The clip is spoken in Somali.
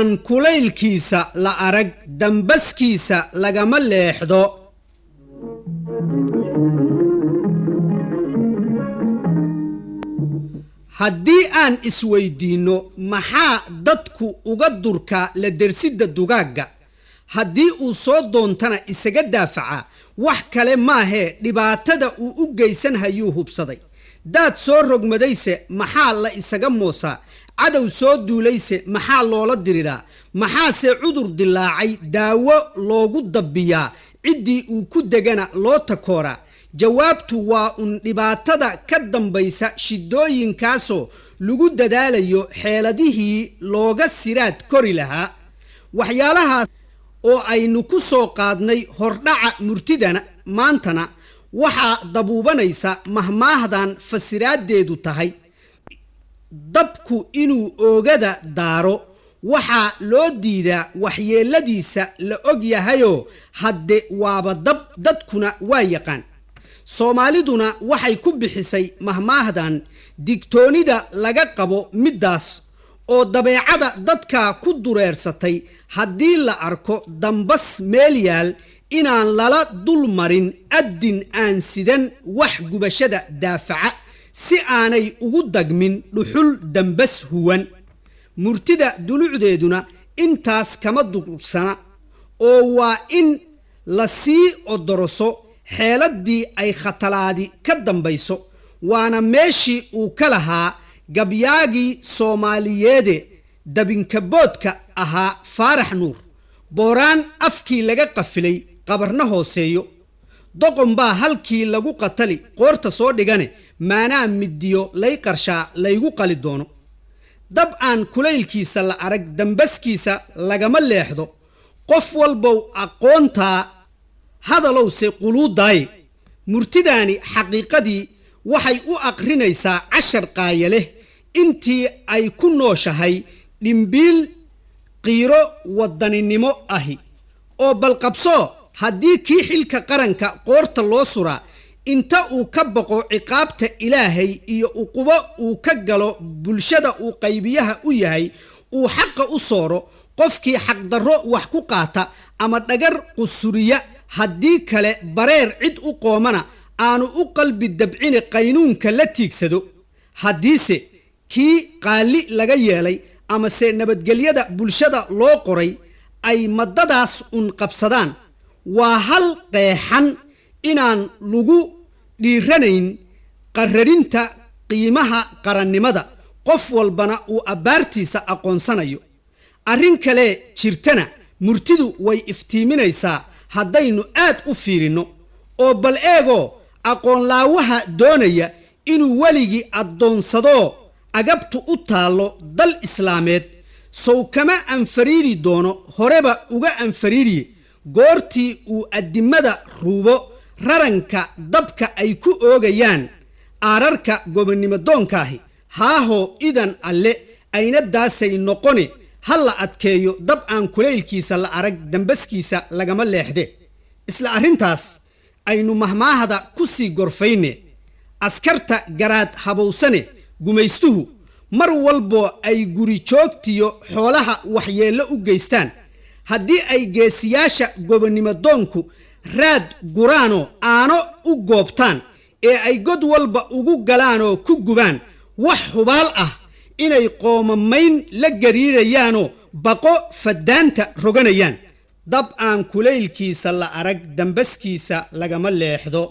aan kulaylkiisa la arag dambaskiisa lagama leexdo haddii aan isweydiino maxaa dadku uga durka la dersidda dugaagga haddii uu soo doontana isaga daafaca wax kale maahe dhibaatada uu u geysan hayuu hubsaday daad soo rogmadayse maxaa la isaga moosaa cadow soo duulayse maxaa loola diriraa maxaase cudur dilaacay daawo loogu dabbiyaa ciddii uu ku degana loo takooraa jawaabtu waa un dhibaatada ka dambaysa shidooyinkaasoo lagu dadaalayo xeeladihii looga siraad kori lahaa waxyaalahaas oo aynu ku soo qaadnay hordhaca murtidana maantana waxaa dabuubanaysa mahmaahdan fasiraadeedu tahay dabku inuu oogada daaro waxaa loo diidaa waxyeeladiisa la og yahayoo hadde waaba dab dadkuna waa yaqaan soomaaliduna waxay ku bixisay mahmaahdan digtoonida laga qabo middaas oo dabeecada dadka ku dureersatay haddii la arko dambas meel yaal inaan lala dul marin addin aan sidan wax gubashada daafaca si aanay ugu dagmin dhuxul dambas huwan murtida dulucdeeduna intaas kama durursana oo waa in la sii odoroso xeeladii ay khatalaadi ka dambayso waana meeshii uu ka lahaa gabyaagii Soomaaliyeede dabinkaboodka ahaa Faarax Nuur booraan afkii laga qafilay qabarna hooseeyo doqon baa halkii lagu qatali qoorta soo dhigane maanaa midiyo lay qarshaa laygu qali doono dab aan kulaylkiisa la arag dambaskiisa lagama leexdo qof walbow aqoontaa hadalowse quluudaay murtidaani xaqiiqadii waxay u aqrinaysaa cashar qaayale intii ay ku nooshahay dhimbiil qiiro wadaninimo ahi oo balqabso haddii kii xilka qaranka qoorta loo suraa inta uu ka baqo ciqaabta ilaahay iyo uqubo uu ka galo bulshada uu qaybiyaha u yahay uu xaqa u sooro qofkii xaqdarro wax ku qaata ama dhagar qusuriya haddii kale bareer cid u qoomana aanu u qalbi dabcine qaynuunka la tiigsado haddiise kii qaali laga yeelay ama se nabadgelyada bulshada loo qoray ay madadaas un qabsadaan waa hal qeexan inaan lagu dhiiranayn qararinta qiimaha qarannimada qof walbana uu abbaartiisa aqoonsanayo arrin kale jirtana murtidu way iftiiminaysaa haddaynu aad u fiirino oo bal eego aqoon laawaha doonaya inuu weligii addoonsado agabtu u taalo dal islaameed sow kama anfariiri doono horeba uga anfariiriye goortii uu addimada ruubo raranka dabka ay ku oogayaan aararka gobonnimo doonkaahi haahoo idan alle aynadaasay noqone ha la adkeeyo dab aan kulaylkiisa la arag dambaskiisa lagama leexde isla arrintaas aynu mahmaahada ku sii gorfayne askarta garaad habowsane gumaystuhu mar walbo ay guri joogtiyo xoolaha waxyeello u geystaan haddii ay geesiyaasha gobonnimo doonku raad guraano aano u goobtaan ee ay god walba ugu galaanoo ku gubaan wax hubaal ah inay qoomamayn la gariirayaanoo baqo fadaanta roganayaan dab aan kulaylkiisa la arag dambaskiisa lagama leexdo